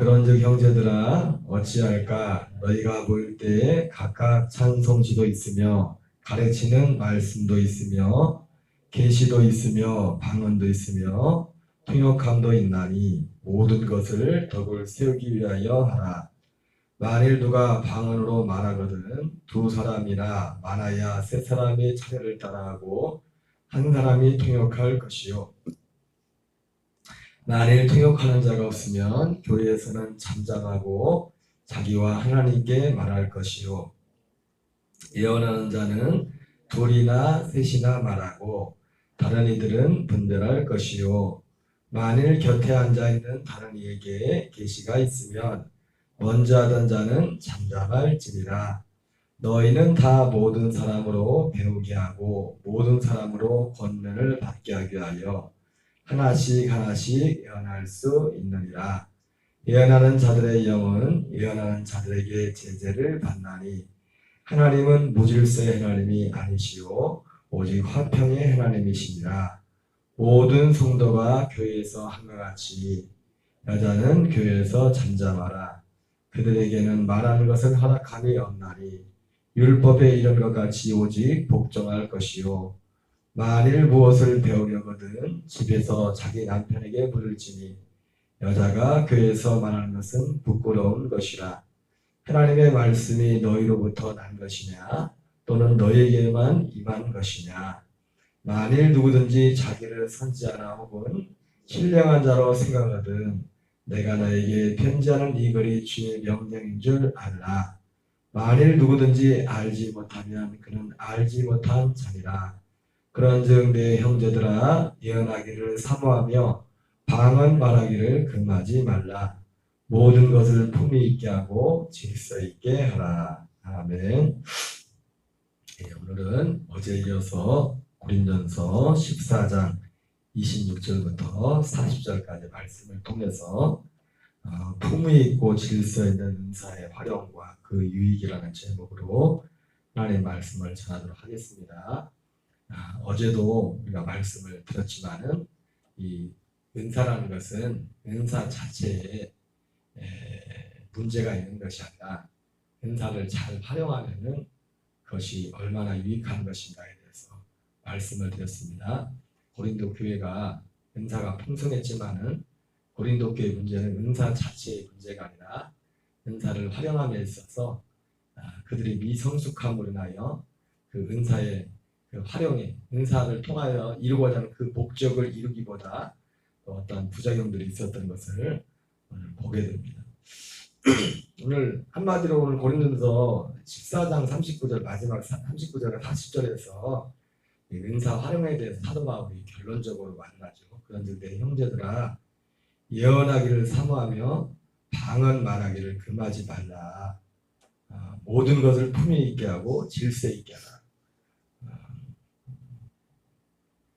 그런즉 형제들아 어찌할까 너희가 모일 때에 각각 찬송시도 있으며 가르치는 말씀도 있으며 계시도 있으며 방언도 있으며 통역함도 있나니 모든 것을 덕을 세우기 위하여 하라. 만일 누가 방언으로 말하거든 두 사람이나 많아야 세 사람이 차례를 따라하고 한 사람이 통역할 것이요. 만일 통역하는 자가 없으면 교회에서는 잠잠하고 자기와 하나님께 말할 것이요. 예언하는 자는 둘이나 셋이나 말하고 다른 이들은 분별할 것이요. 만일 곁에 앉아있는 다른 이에게 계시가 있으면 먼저 하던 자는 잠잠할지니라. 너희는 다 모든 사람으로 배우게 하고 모든 사람으로 권면을 받게 하기 위하여 하나씩 하나씩 예언할 수 있느니라. 예언하는 자들의 영은 예언하는 자들에게 제재를 받나니 하나님은 무질서의 하나님이 아니시오 오직 화평의 하나님이시니라. 모든 성도가 교회에서 한과 같이 여자는 교회에서 잠잠하라. 그들에게는 말하는 것은 허락함이 없나니 율법에 이른 것 같이 오직 복종할 것이요. 만일 무엇을 배우려거든 집에서 자기 남편에게 물을지니 여자가 교회에서 말하는 것은 부끄러운 것이라. 하나님의 말씀이 너희로부터 난 것이냐 또는 너희에게만 임한 것이냐. 만일 누구든지 자기를 선지자나 혹은 신령한 자로 생각하거든 내가 너에게 편지하는 이 글이 주의 명령인 줄 알라. 만일 누구든지 알지 못하면 그는 알지 못한 자니라. 그런즉 내 형제들아 예언하기를 사모하며 방언 말하기를 금하지 말라. 모든 것을 품위 있게 하고 질서 있게 하라. 아멘. 오늘은 어제 이어서 고린전서 14장 26절부터 40절까지 말씀을 통해서 품위 있고 질서 있는 은사의 활용과 그 유익이라는 제목으로 하나님의 말씀을 전하도록 하겠습니다. 어제도 우리가 말씀을 들었지만은 이 은사라는 것은 은사 자체에 문제가 있는 것이 아니라 은사를 잘 활용하면은 그것이 얼마나 유익한 것인가에 대해서 말씀을 드렸습니다. 고린도 교회가 은사가 풍성했지만은 고린도 교회 문제는 은사 자체의 문제가 아니라 은사를 활용함에 있어서 그들이 미성숙함으로 인하여 그 은사의 그 활용에 은사를 통하여 이루고자 하는 그 목적을 이루기보다 어떤 부작용들이 있었던 것을 오늘 보게 됩니다. 오늘 한마디로 오늘 고린도서 14장 39절 마지막 39절과 40절에서 은사 활용에 대해서 사도 바울이 결론적으로 말하죠. 그런즉 내 형제들아 예언하기를 사모하며 방언 말하기를 금하지 말라. 모든 것을 품위 있게 하고 질서 있게 하라.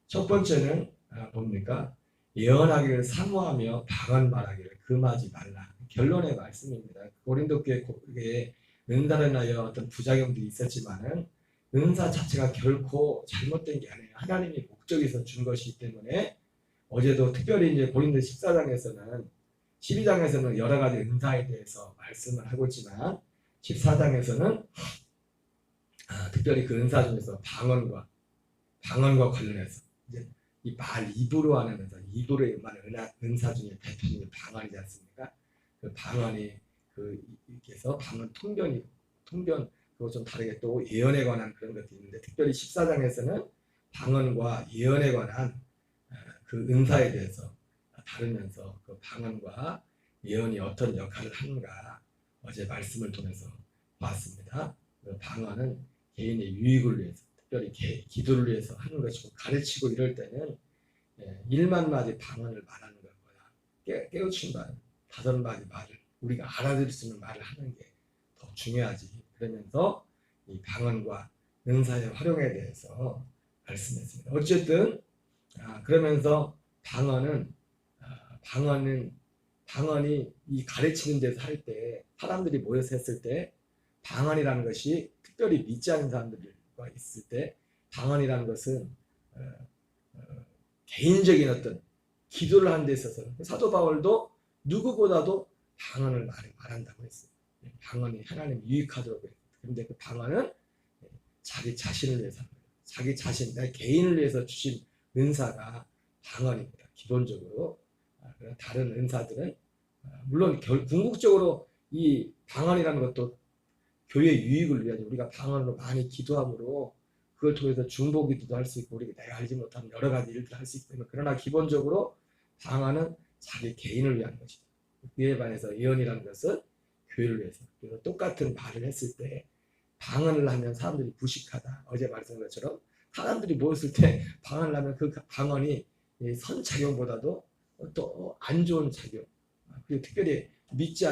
첫 번째는 뭡니까? 예언하기를 사모하며 방언 말하기를 금하지 말라. 결론의 말씀입니다. 고린도 교회에 은사를 인하여 어떤 부작용들이 있었지만은 은사 자체가 결코 잘못된 게 아니에요. 하나님이 목적이 있어 준 것이기 때문에 어제도 특별히 이제 고린도 14장에서는 12장에서는 여러 가지 은사에 대해서 말씀을 하고 있지만 14장에서는 특별히 그 은사 중에서 방언과 관련해서 이제 이 말 입으로 하는 은사, 입으로 말하는 은사 중에 대표적인 방언이지 않습니까? 그 방언이 그께서 방언 통변 그거 좀 다르게 또 예언에 관한 그런 것도 있는데 특별히 14장에서는 방언과 예언에 관한 그 은사에 대해서 다루면서 그 방언과 예언이 어떤 역할을 하는가 어제 말씀을 통해서 봤습니다. 그 방언은 개인의 유익을 위해서 특별히 기도를 위해서 하는 것이고 가르치고 이럴 때는 1만 마디 방언을 말하는 것보다 깨우친다 5마디 말을 우리가 알아들을 수 있는 말을 하는 게 더 중요하지. 그러면서 이 방언과 은사의 활용에 대해서 말씀했습니다. 어쨌든 그러면서 방언이 이 가르치는 데서 할 때 사람들이 모여서 했을 때 방언이라는 것이 특별히 믿지 않는 사람들과 있을 때 방언이라는 것은 개인적인 어떤 기도를 하는 데 있어서 사도 바울도 누구보다도 방언을 말한다고 했어요. 방언이 하나님 유익하도록 했어요. 그런데 그 방언은 자기 자신을 위해서 하는 거예요. 자기 자신, 내 개인을 위해서 주신 은사가 방언입니다. 기본적으로. 다른 은사들은 물론 궁극적으로 이 방언이라는 것도 교회 유익을 위하여 우리가 방언으로 많이 기도함으로 그걸 통해서 중보기도도 할 수 있고 우리가 내가 알지 못하는 여러 가지 일들을 할 수 있기 때문에 그러나 기본적으로 방언은 자기 개인을 위한 것이다. 그에 반해서 예언이라는 것은 교회를 위해서. 그래서 똑같은 말을 했을 때 방언을 하면 사람들이 부식하다. 어제 말씀한 것처럼 사람들이 모였을 때 방언을 하면 그 방언이 선작용보다도 또 안 좋은 작용. 그리고 특별히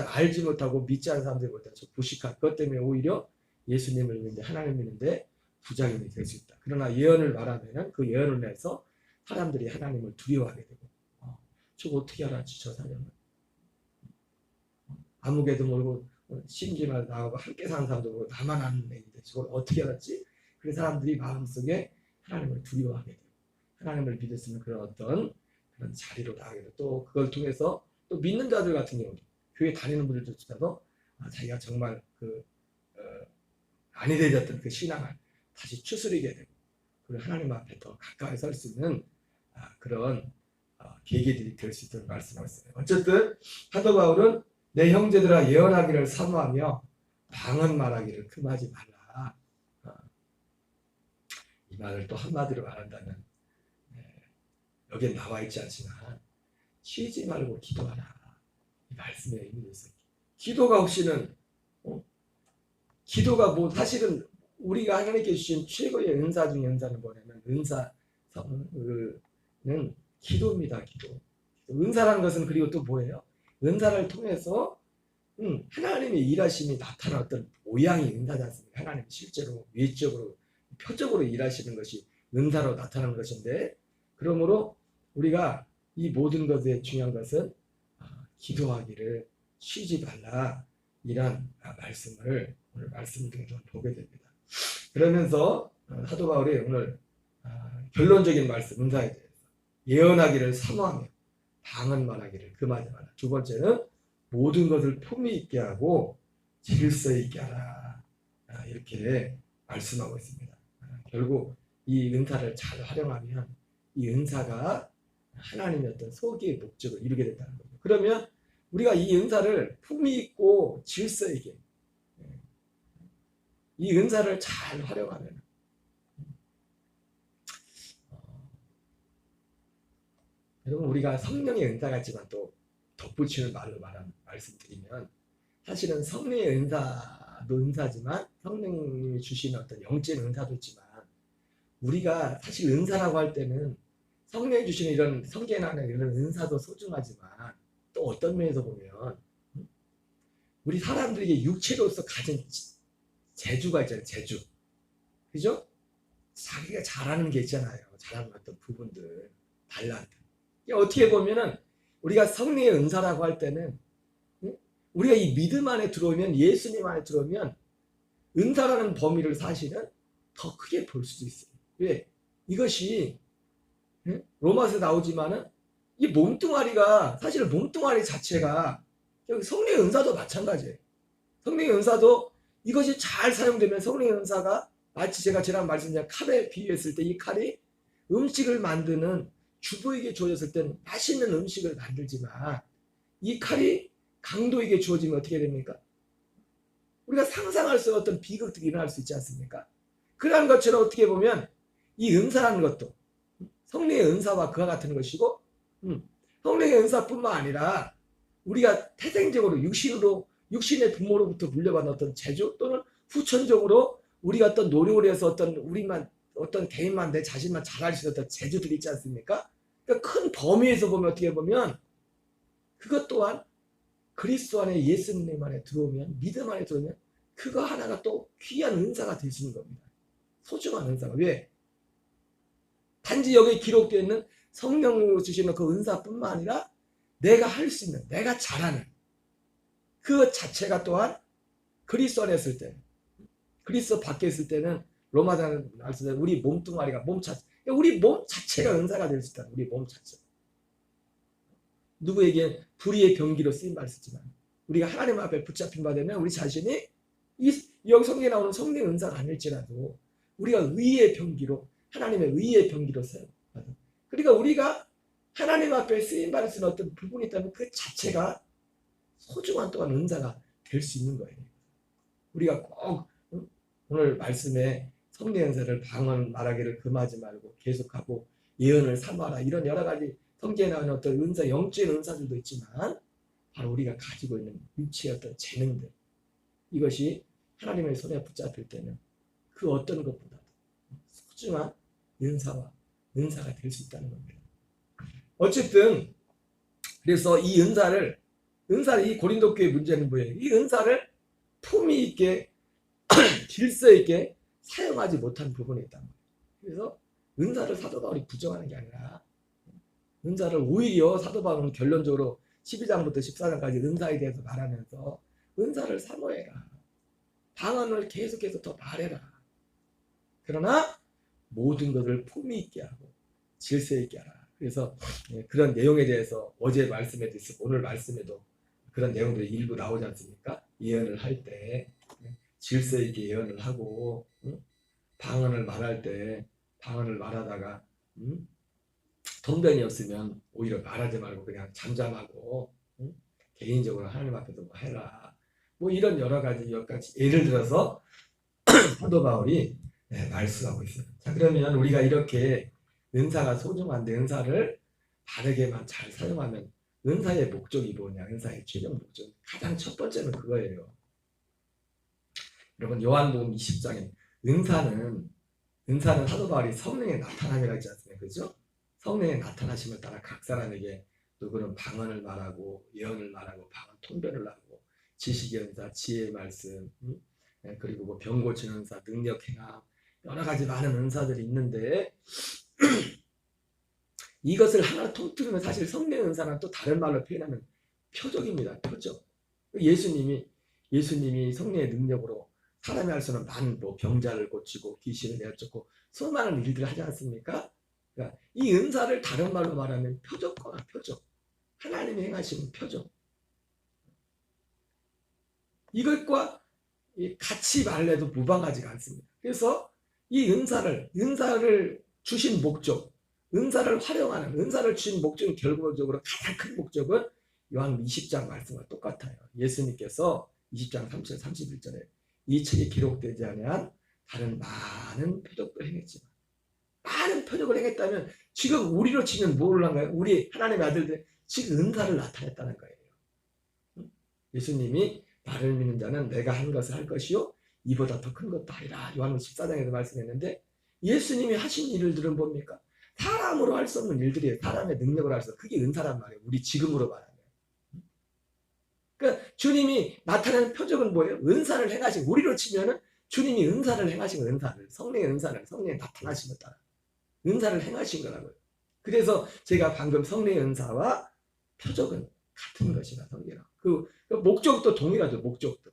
알지 못하고 믿지 않은 사람들보다 부식한 그것 때문에 오히려 예수님을 믿는데 하나님을 믿는데 부작용이 될 수 있다. 그러나 예언을 말하면 그 예언을 내서 사람들이 하나님을 두려워하게 되고 저거 어떻게 알았지 저 사람은 아무개도 모르고 심지만 나하고 함께 사는 사람도 모르고 나만 아는 애인데 저걸 어떻게 알았지? 그래서 사람들이 마음속에 하나님을 두려워하게 되고 하나님을 믿을 수 있는 그런 어떤 그런 자리로 나가게 되고 또 그걸 통해서 또 믿는 자들 같은 경우도 교회 다니는 분들조차도 자기가 정말 안이 되졌던 그 신앙을 다시 추스리게 되고 그리고 하나님 앞에 더 가까이 설 수 있는 그런 계기들이 될 수 있도록 말씀하셨어요. 어쨌든 사도 바울은 내 형제들아 예언하기를 사모하며 방언 말하기를 금하지 말라. 이 말을 또 한마디로 말한다면 여기에 나와 있지 않지만 쉬지 말고 기도하라. 이 말씀의 의미가 있어요. 기도가 없이는 기도가 뭐 사실은 우리가 하나님께 주신 최고의 은사 중에 은사는 뭐냐면 은사는 기도입니다. 기도. 은사라는 것은 그리고 또 뭐예요? 은사를 통해서 하나님의 일하심이 나타났던 모양이 은사지 않습니까? 하나님 실제로 외적으로 표적으로 일하시는 것이 은사로 나타나는 것인데 그러므로 우리가 이 모든 것에 중요한 것은 기도하기를 쉬지 말라 이런 말씀을 오늘 말씀 중에서 보게 됩니다. 그러면서 사도 바울이 오늘 결론적인 말씀 은사에 대해서 예언하기를 사모하며 방언 말하기를 금하지 마라. 두 번째는 모든 것을 품위 있게 하고 질서 있게 하라. 이렇게 말씀하고 있습니다. 결국 이 은사를 잘 활용하면 이 은사가 하나님의 어떤 소기의 목적을 이루게 된다는 거죠. 그러면 우리가 이 은사를 품위 있고 질서 있게 이 은사를 잘 활용하면 여러분 우리가 성령의 은사 같지만 또 덧붙이는 말로 말씀드리면 사실은 성령의 은사도 은사지만 성령님이 주시는 어떤 영적인 은사도 있지만 우리가 사실 은사라고 할 때는 성령이 주시는 이런 성계나 이런 은사도 소중하지만 또 어떤 면에서 보면 우리 사람들에게 육체로서 가진 재주가 있잖아요. 재주. 그죠? 자기가 잘하는 게 있잖아요. 잘하는 어떤 부분들. 달란트. 어떻게 보면은 우리가 성령의 은사라고 할 때는 우리가 이 믿음 안에 들어오면 예수님 안에 들어오면 은사라는 범위를 사실은 더 크게 볼 수도 있어요. 왜? 이것이 로마서에 나오지만은 이 몸뚱아리가 사실 몸뚱아리 자체가 성령의 은사도 마찬가지예요. 성령의 은사도 이것이 잘 사용되면 성령의 은사가 마치 제가 지난 말씀드린 칼에 비유했을 때 이 칼이 음식을 만드는 주부에게 주어졌을 때는 맛있는 음식을 만들지만 이 칼이 강도에게 주어지면 어떻게 됩니까? 우리가 상상할 수 없는 어떤 비극들이 일어날 수 있지 않습니까? 그러한 것처럼 어떻게 보면 이 은사라는 것도 성령의 은사와 그와 같은 것이고 성령의 은사뿐만 아니라 우리가 태생적으로 육신의 부모로부터 물려받은 어떤 재주 또는 후천적으로 우리가 어떤 노력을 해서 어떤 개인만 내 자신만 잘할 수 있는 어떤 재주들이 있지 않습니까? 그러니까 큰 범위에서 보면 어떻게 보면 그것 또한 그리스도 안에 예수님 안에 들어오면 믿음 안에 들어오면 그거 하나가 또 귀한 은사가 될 수 있는 겁니다. 소중한 은사가. 왜? 단지 여기에 기록되어 있는 성령으로 주시는 그 은사뿐만 아니라 내가 할 수 있는 내가 잘하는 그 자체가 또한 그리스도 안에 있을 때 그리스도 밖에 있을 때는 로마서는 말씀대로 우리 몸뚱아리가 몸 자체 우리 몸 자체가 은사가 될 수 있다. 우리 몸 자체. 누구에게 불의의 병기로 쓰임 받을 수 있지만 우리가 하나님 앞에 붙잡힌 바 되면 우리 자신이 여기 성경에 나오는 성령 은사가 아닐지라도 우리가 의의 병기로 하나님의 의의 병기로 사용받아. 그러니까 우리가 하나님 앞에 쓰임받을 수 있는 어떤 부분이 있다면 그 자체가 소중한 또한 은사가 될 수 있는 거예요. 우리가 꼭 오늘 말씀에 성령 은사를 방언 말하기를 금하지 말고 계속하고 예언을 삼아라 이런 여러 가지 성경에 나오는 어떤 은사, 영적인 은사들도 있지만 바로 우리가 가지고 있는 육체의 어떤 재능들, 이것이 하나님의 손에 붙잡힐 때는 그 어떤 것보다도 소중한 은사가 될 수 있다는 겁니다. 어쨌든 그래서 이 은사를 이 고린도 교회 문제는 뭐예요? 이 은사를 품위 있게 질서 있게 사용하지 못한 부분이 있단 말이에요. 그래서 은사를 사도 바울이 부정하는 게 아니라 은사를 오히려 사도 바울은 결론적으로 12장부터 14장까지 은사에 대해서 말하면서 은사를 사모해라. 방언을 계속해서 더 말해라. 그러나 모든 것을 품위 있게 하고 질서 있게 하라. 그래서 그런 내용에 대해서 어제 말씀에도 있었고 오늘 말씀에도 그런 내용들이 일부 나오지 않습니까? 예언을 할 때 질서 있게 예언을 하고 방언을 말할 때 방언을 말하다가 통변이 없으면 오히려 말하지 말고 그냥 잠잠하고 개인적으로 하나님 앞에서 뭐 해라. 뭐 이런 여러 가지 예를 들어서 사도 바울이 말씀하고 있어요. 자, 그러면 우리가 이렇게 은사가 소중한데 은사를 바르게만 잘 사용하면 은사의 목적이 뭐냐? 은사의 최종 목적. 가장 첫 번째는 그거예요. 여러분 요한복음 20장에 은사는 사도 바울이 성령의 나타남이라고 하지 않습니까? 그죠? 성령의 나타나심을 따라 각 사람에게 누구는 방언을 말하고 예언을 말하고 방언 통변을 하고 지식의 은사, 지혜의 말씀, 그리고 뭐 병 고치는 은사, 능력 행함 여러 가지 많은 은사들이 있는데 이것을 하나 통틀으면 사실 성령 은사는 또 다른 말로 표현하면 표적입니다. 표적. 예수님이 성령의 능력으로 사람이 할 수 없는 많은 뭐 병자를 고치고 귀신을 내쫓고 수많은 일들을 하지 않습니까? 그러니까 이 은사를 다른 말로 말하면 표적과 표적. 하나님이 행하시는 표적. 이것과 같이 말해도 무방하지가 않습니다. 그래서 이 은사를 주신 목적, 은사를 활용하는, 은사를 주신 목적은 결과적으로 가장 큰 목적은 요한 20장 말씀과 똑같아요. 예수님께서 20장 30절 31절에 이 책에 기록되지 아니한 다른 많은 표적을 행했지만 많은 표적을 행했다면 지금 우리로 치면 뭐를 한 거예요? 우리 하나님의 아들들 지금 은사를 나타냈다는 거예요. 예수님이 나를 믿는 자는 내가 한 것을 할 것이요 이보다 더 큰 것도 하리라. 요한복음 14장에서 말씀했는데 예수님이 하신 일들은 뭡니까? 사람으로 할 수 없는 일들이에요. 사람의 능력으로 할 수 없는. 그게 은사란 말이에요. 우리 지금으로 말하면. 그러니까 주님이 나타내는 표적은 뭐예요? 은사를 행하신, 우리로 치면은 주님이 은사를 행하신 은사를, 성령의 은사를, 성령의 나타나심을 따라 은사를 행하신 거라고요. 그래서 제가 방금 성령의 은사와 표적은 같은 것이다. 성경이라. 그 목적도 동일하죠. 목적도.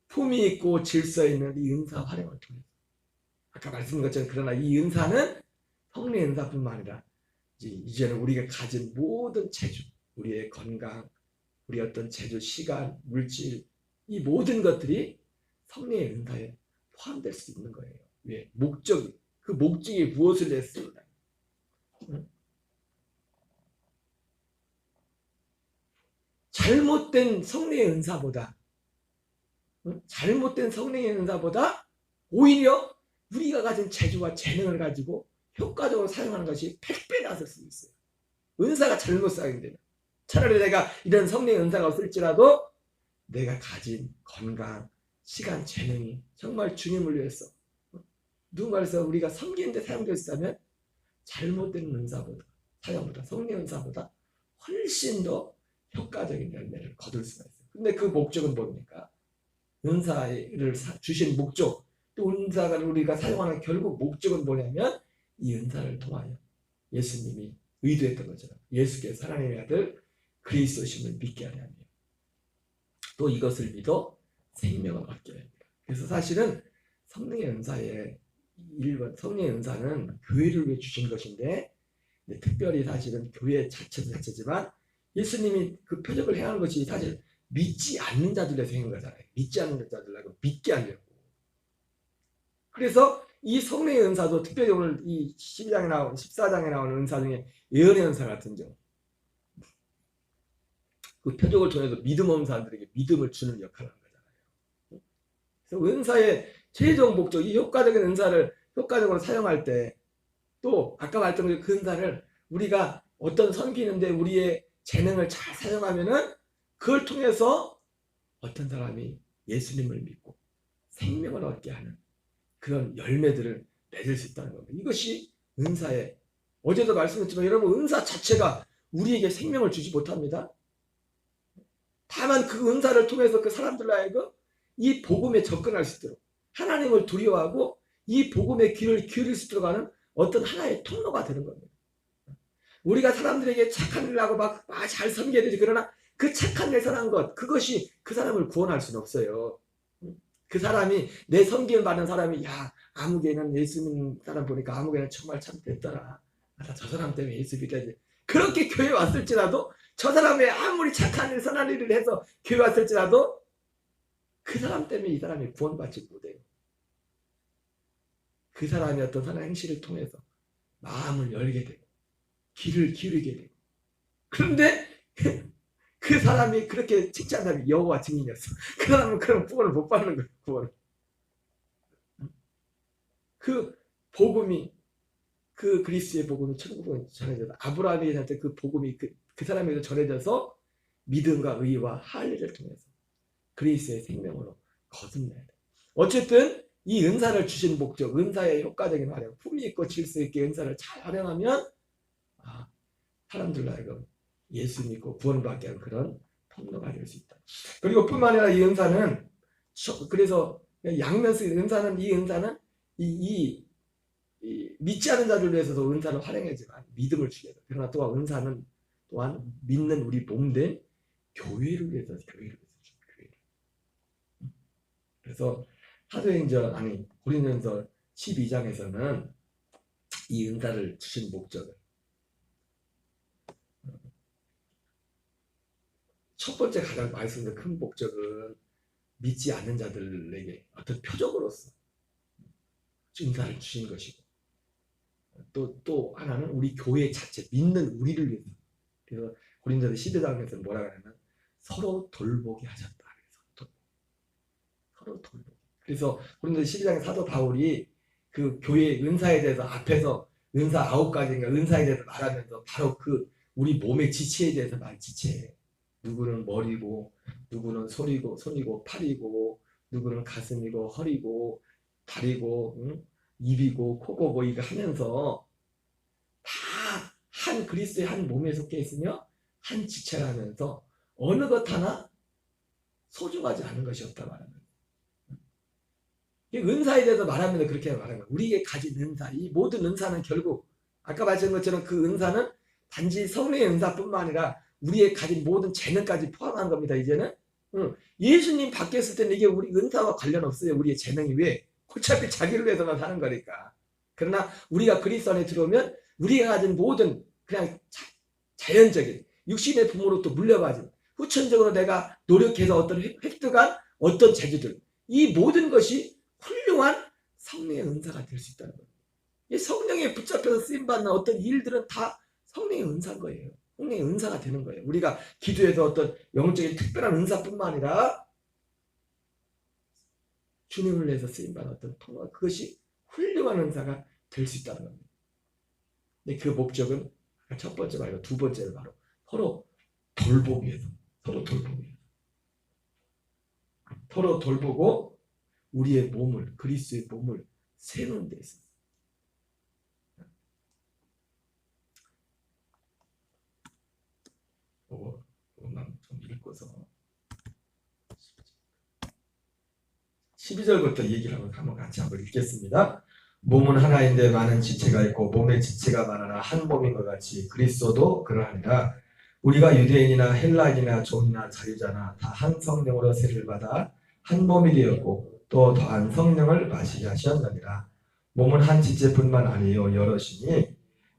품이 있고 질서 있는 이 은사 활용을 통해서 아까 말씀드린 것처럼 그러나 이 은사는 성령의 은사뿐만 아니라 이제는 우리가 가진 모든 재주, 우리의 건강, 우리의 어떤 재주, 시간, 물질 이 모든 것들이 성령의 은사에 포함될 수 있는 거예요. 왜? 목적이. 그 목적이 무엇을 냈습니다. 잘못된 성령의 은사보다 오히려 우리가 가진 재주와 재능을 가지고 효과적으로 사용하는 것이 100배 나설 수 있어요. 은사가 잘못 사용되면 차라리 내가 이런 성령의 은사가 없을지라도 내가 가진 건강, 시간, 재능이 정말 주님을 위해서 누군가에서 우리가 섬기는데 사용되었다면 잘못된 은사보다 사용보다 성령의 은사보다 훨씬 더 효과적인 열매를 거둘 수가 있어요. 근데 그 목적은 뭡니까? 은사를 주신 목적, 또 은사를 우리가 사용하는 결국 목적은 뭐냐면 이 은사를 통하여 예수님이 의도했던 것처럼 예수께서 하나님의 아들 그리스도심을 믿게 하려 합니다. 또 이것을 믿어 생명을 얻게 됩니다. 그래서 사실은 성령의 은사의 1번, 성령의 은사는 교회를 위해 주신 것인데 특별히 사실은 교회 자체지만 예수님이 그 표적을 행한 것이 사실 믿지 않는 자들에서 행한 거잖아요. 믿지 않는 자들하고 믿게 하려고. 그래서 이 성령의 은사도 특별히 오늘 이 12장에 나오는 14장에 나오는 은사 중에 예언의 은사 같은 경우 그 표적을 통해서 믿음 없는 사람들에게 믿음을 주는 역할을 하는 거잖아요. 그래서 은사의 최종 목적, 이 효과적인 은사를 효과적으로 사용할 때 또 아까 말했던 그 은사를 우리가 어떤 섬기는데 우리의 재능을 잘 사용하면은 그걸 통해서 어떤 사람이 예수님을 믿고 생명을 얻게 하는 그런 열매들을 맺을 수 있다는 겁니다. 이것이 은사의, 어제도 말씀했지만 여러분 은사 자체가 우리에게 생명을 주지 못합니다. 다만 그 은사를 통해서 그 사람들로 하여금 이 복음에 접근할 수 있도록 하나님을 두려워하고 이 복음의 귀를 기울일 수 있도록 하는 어떤 하나의 통로가 되는 겁니다. 우리가 사람들에게 착한 일을 하고 막 잘 섬겨야 되지. 그러나 그 착한 일 선한 것, 그것이 그 사람을 구원할 수는 없어요. 그 사람이 내 섬김을 받는 사람이 야 아무개는 예수 믿는 사람 보니까 아무개는 정말 참 됐더라. 나 저 사람 때문에 예수 믿어야지. 그렇게 교회 왔을지라도 저 사람이 아무리 착한 일 선한 일을 해서 교회 왔을지라도 그 사람 때문에 이 사람이 구원받지 못해요. 그 사람이 어떤 선한 행실을 통해서 마음을 열게 되고 귀를 기울이게 되고 그런데 그 사람이 그렇게 칭찬한 사람이 여호와 증인이었어. 그 사람은 그런 구원을 못 받는 거예요. 구원을. 그 복음이 그 그리스의 복음이 천국에 전해져서 아브라함에게 그 복음이 그 사람에게 전해져서 믿음과 의와 할례를 통해서 그리스의 생명으로 거듭나야 돼. 어쨌든 이 은사를 주신 목적, 은사의 효과적인 활용, 품위 있고 질서 있게 은사를 잘 활용하면 사람들로 하여금 예수 믿고 구원받게 하는 그런 통로가 될 수 있다. 그리고 뿐만 아니라 이 은사는 그래서 양면성 은사는 이 은사는 이 믿지 않은 자들을 위해서도 은사를 활용하지만 믿음을 주게 돼. 그러나 또한 은사는 또한 믿는 우리 몸된 교회를 위해서 교회를. 그래서 사도행전 고린도전서 12장에서는 이 은사를 주신 목적을 첫 번째 가장 말씀드린 큰 목적은 믿지 않는 자들에게 어떤 표적으로서 은사를 주신 것이고 또 하나는 우리 교회 자체 믿는 우리를 위해서. 그래서 고린도서 12장에서 뭐라 그러냐면 서로 돌보게 하셨다. 서로 돌보게. 그래서 고린도서 12장에 사도 바울이 그 교회 은사에 대해서 앞에서 은사 9가지인가 은사에 대해서 말하면서 바로 그 우리 몸의 지체에 대해서 지체해. 누구는 머리고 누구는 손이고 팔이고 누구는 가슴이고 허리고 다리고 입이고 코고 뭐 이거 하면서 다 한 그리스도의 한 몸에 속해 있으며 한 지체라면서 어느 것 하나 소중하지 않은 것이 없다 말합니다. 은사에 대해서 말하면서 그렇게 말하는 거예요. 우리에게 가진 은사, 이 모든 은사는 결국 아까 말씀한 것처럼 그 은사는 단지 성령의 은사뿐만 아니라 우리의 가진 모든 재능까지 포함한 겁니다. 이제는 예수님 밖에 있을 때는 이게 우리 은사와 관련 없어요. 우리의 재능이 왜? 어차피 자기를 위해서만 사는 거니까. 그러나 우리가 그리스도 안에 들어오면 우리가 가진 모든 그냥 자연적인 육신의 부모로부터 물려받은 후천적으로 내가 노력해서 어떤 획득한 어떤 재주들, 이 모든 것이 훌륭한 성령의 은사가 될 수 있다는 거예요. 이 성령에 붙잡혀서 쓰임받는 어떤 일들은 다 성령의 은사인 거예요. 성령의 은사가 되는 거예요. 우리가 기도에서 어떤 영적인 특별한 은사뿐만 아니라 주님을 위해서 쓰임받는 어떤 통로, 그것이 훌륭한 은사가 될 수 있다는 겁니다. 근데 그 목적은 첫 번째 말고 두 번째는 바로 서로 돌보기 위해서. 서로 돌보기 위해서. 서로 돌보고 우리의 몸을, 그리스도의 몸을 세우는 데 있습니다. 오만 좀 읽고서 12절부터 얘기를 한번 같이 한번 읽겠습니다. 몸은 하나인데 많은 지체가 있고 몸의 지체가 많으나 한 몸인 것 같이 그리스도도 그러하니라. 우리가 유대인이나 헬라인이나 종이나 자유자나 다 한 성령으로 세를 받아 한 몸이 되었고 또 더한 성령을 마시게 하셨느니라. 몸은 한 지체뿐만 아니요 여럿이니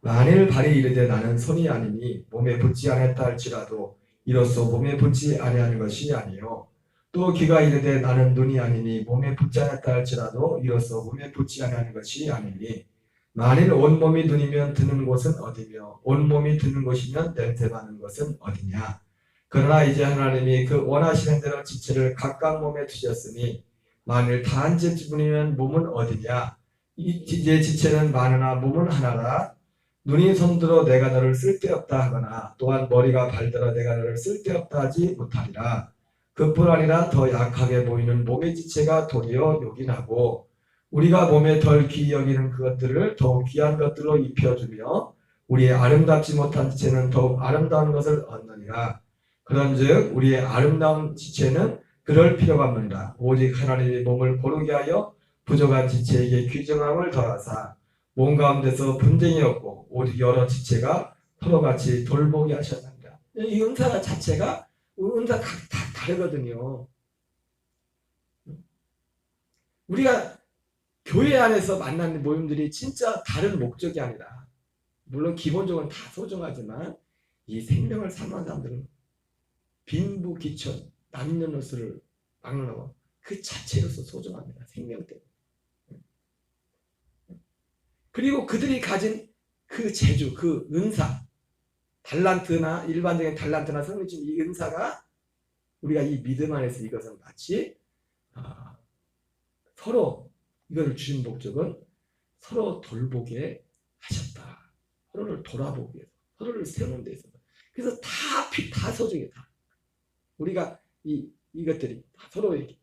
만일 발이 이르되 나는 손이 아니니 몸에 붙지 않았다 할지라도 이로써 몸에 붙지 아니하는 것이 아니요 또 귀가 이르되 나는 눈이 아니니 몸에 붙지 않았다 할지라도 이로써 몸에 붙지 아니하는 것이 아니니 만일 온몸이 눈이면 드는 곳은 어디며 온몸이 드는 곳이면 냄새나는 것은 어디냐 그러나 이제 하나님이 그 원하시는 대로 지체를 각각 몸에 두셨으니 만일 다 한 지체뿐이면 몸은 어디냐 이제 지체는 많으나 몸은 하나라 눈이 손들어 내가 너를 쓸데없다 하거나 또한 머리가 발들어 내가 너를 쓸데없다 하지 못하리라 그뿐 아니라 더 약하게 보이는 몸의 지체가 도리어 요긴하고 우리가 몸에 덜 귀히 여기는 그것들을 더욱 귀한 것들로 입혀주며 우리의 아름답지 못한 지체는 더욱 아름다운 것을 얻느니라 그런즉 우리의 아름다운 지체는 그럴 필요가 없느니라 오직 하나님이 몸을 고르게 하여 부족한 지체에게 귀정함을 더하사 몸 가운데서 분쟁이 없고 오직 여러 지체가 서로같이 돌보게 하셨느니라 이 은사 자체가 은사 다 다르거든요. 우리가 교회 안에서 만나는 모임들이 진짜 다른 목적이 아니라 물론 기본적으로 다 소중하지만 이 생명을 사모하는 사람들은 빈부귀천 남녀노소를 막론하고 그 자체로서 소중합니다. 생명 때문에. 그리고 그들이 가진 그 재주, 그 은사, 달란트나 일반적인 달란트나 성령 주신 이 은사가 우리가 이 믿음 안에서 이것은 마치 서로 이것을 주신 목적은 서로 돌보게 하셨다. 서로를 돌아보기 위해서, 서로를 세우는 데 있어서. 그래서 다 소중해 다. 우리가 이것들이 다 서로에게.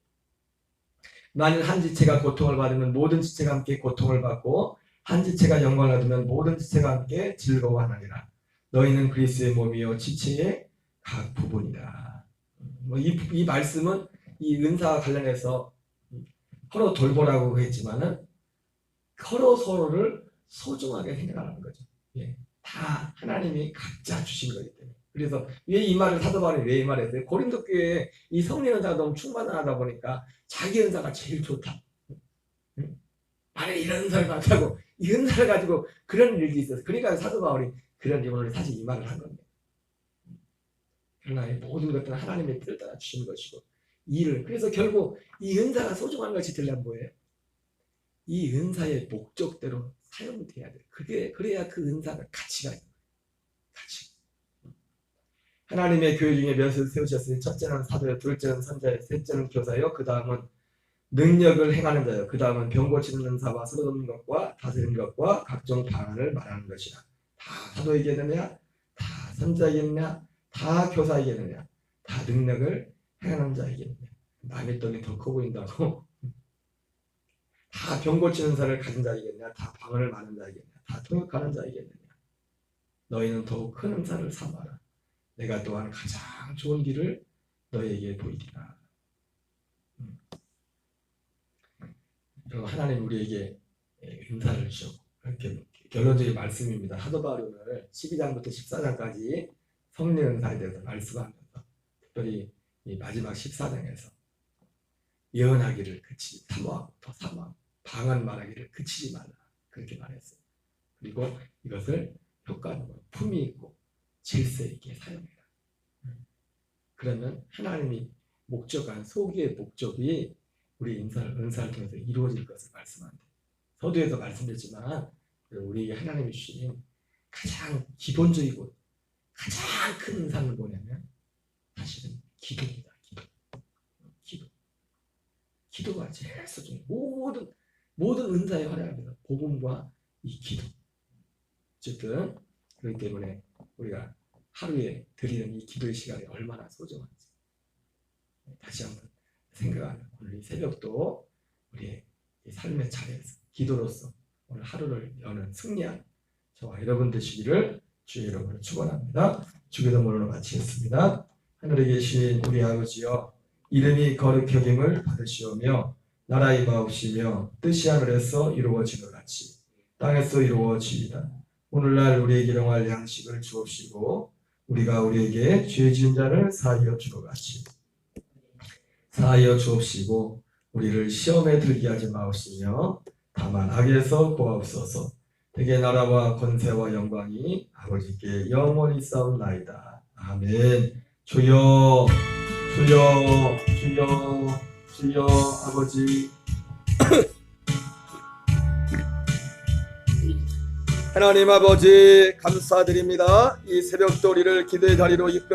만일 한 지체가 고통을 받으면 모든 지체가 함께 고통을 받고 한 지체가 영광을 얻으면 모든 지체가 함께 즐거워하느니라. 너희는 그리스도의 몸이요 지체의 각 부분이다. 이 말씀은 이 은사와 관련해서 서로 돌보라고 했지만은 서로를 소중하게 생각하는 거죠. 예. 다 하나님이 각자 주신 거기 때문에. 그래서 왜 이 말을 사도 바울이 왜 이 말을 했어요? 고린도 교회에 이 성령 은사가 너무 충만하다 보니까 자기 은사가 제일 좋다. 만약에 이런 은사를 받다고 이 은사를 가지고 그런 일이 있었어. 그러니까 사도 바울이 그런 오늘 사실 이 말을 한 겁니다. 그러나 모든 것들은 하나님의 뜻을 따라 주신 것이고 그래서 결국 이 은사가 소중한 것이 되려면 뭐예요? 이 은사의 목적대로 사용돼야 돼요. 그래야 그 은사가 가치가 있는 거예요. 가치. 하나님의 교회 중에 몇을 세우셨으니 첫째는 사도요, 둘째는 선자요, 셋째는 교사요, 그 다음은 능력을 행하는 자요, 그 다음은 병 고치는 은사와 서로 돕는 것과 다스리는 것과 각종 방언을 말하는 것이라. 다 사도에게느냐, 다 선자에게느냐, 다 교사에게느냐, 다 능력을 행하는 자에게느냐. 남의 떡이 더 커 보인다고. 다 병 고치는 자를 가진 자이겠냐, 다 방언을 많은 자이겠냐, 다 통역하는 자이겠느냐. 너희는 더욱 큰 은사를 삼아라. 내가 또한 가장 좋은 길을 너희에게 보이리라. 하나님 우리에게 은사를 주셨고 이렇게 결론적인 말씀입니다. 사도 바울이 오늘 12장부터 14장까지 성령 은사에 대해서 말씀하면서 특별히 이 마지막 14장에서 예언하기를 그치지 사모하고 더 사모하고 방언 말하기를 그치지 말라 그렇게 말했어요. 그리고 이것을 효과적으로 품위 있고 질서 있게 사용해라. 그러면 하나님이 목적한 소기의 목적이 우리 은사를 통해서 이루어질 것을 말씀합니다. 서두에서 말씀드렸지만 우리에게 하나님이 주신 가장 기본적이고 가장 큰 은사는 뭐냐면 사실은 기도입니다. 기도가 제일 소중해요. 모든 은사의 활약입니다. 복음과 이 기도. 어쨌든 그렇기 때문에 우리가 하루에 드리는 이 기도의 시간이 얼마나 소중한지 다시 한번 생각하는 오늘 이 새벽도 우리의 삶의 자리에서 기도로서 오늘 하루를 여는 승리한 저와 여러분 되시기를 주의 이름으로 축원합니다. 주기도문으로 마치겠습니다. 하늘에 계신 우리 아버지여 이름이 거룩히 여김을 받으시오며 나라 임하옵시며 뜻이 하늘에서 이루어지는 같이 땅에서 이루어지이다. 오늘날 우리에게 일용할 양식을 주옵시고 우리가 우리에게 죄 지은 자를 사하여 주러 같이 사하여 주옵시고 우리를 시험에 들게 하지 마옵시며 다만 악에서 구하옵소서. 대개 나라와 권세와 영광이 아버지께 영원히 싸움나이다. 아멘. 주여 주여 주여 주여 아버지 하나님 아버지 감사드립니다. 이 새벽도 우리를 기도의 자리로 이끌어